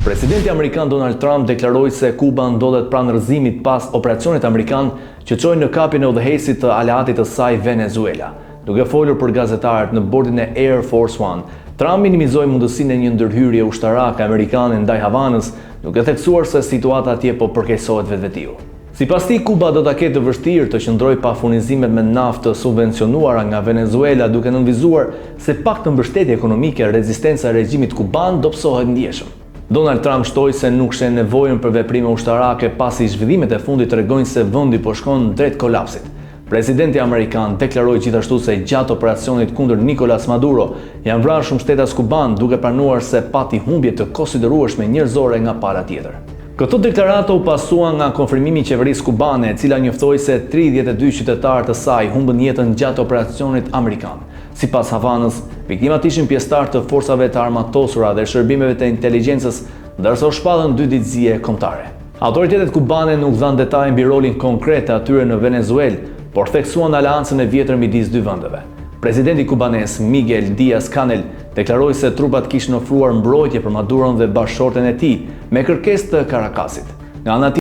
Presidenti Amerikan Donald Trump deklaroi se Kuba ndodhet pranë rrëzimit pas operacionit amerikan që çoi në kapjen e udhëheqësit të aleatit të saj Venezuela. Duke folur për gazetarët në bordin e Air Force One, Trump minimizoi mundësinë e një ndërhyrje ushtarake amerikane ndaj Havanës, duke theksuar se situata atje po përkeqësohet vetvetiu. Sipas tij, Kuba do ta ketë të vështirë të qëndrojë pa furnizimet me naftë të subvencionuara nga Venezuela, duke nënvizuar se pak të mbështetje ekonomike rezistenca e regjimit kuban do psohet ndjeshëm. Donald Trump shtoi se nuk sheh nevojën për veprime ushtarake pasi zhvillimet e fundit tregojnë se vendi po shkon drejt kolapsit. Presidenti amerikan deklaroi gjithashtu se gjatë operacionit kundër Nicolas Maduro janë vrarë shumë shtetas kuban, duke pranuar se pati humbje të konsiderueshme njerëzore nga pala tjetër. Këto deklarata u pasua nga konfirmimi i qeverisë kubane, e cila njoftoi se 32 qytetarë të saj humbën jetën gjatë operacionit amerikan. Sipas Havanës, viktimat ishin pjesëtarë të forcave të armatosura dhe shërbimeve të inteligjencës, ndërsa u shpallën 2 ditëzie kombëtare. Autoritetet kubane nuk dhanë detaje mbi rolin konkret të atyre në Venezuelë, por theksuan aleancën e vjetër midis dy vendeve. Presidenti kubanes Miguel Díaz-Canel deklaroi se trupat kishin ofruar mbrojtje për Maduron dhe bashkëshorten e tij me kërkesë të Caracasit. Nga ana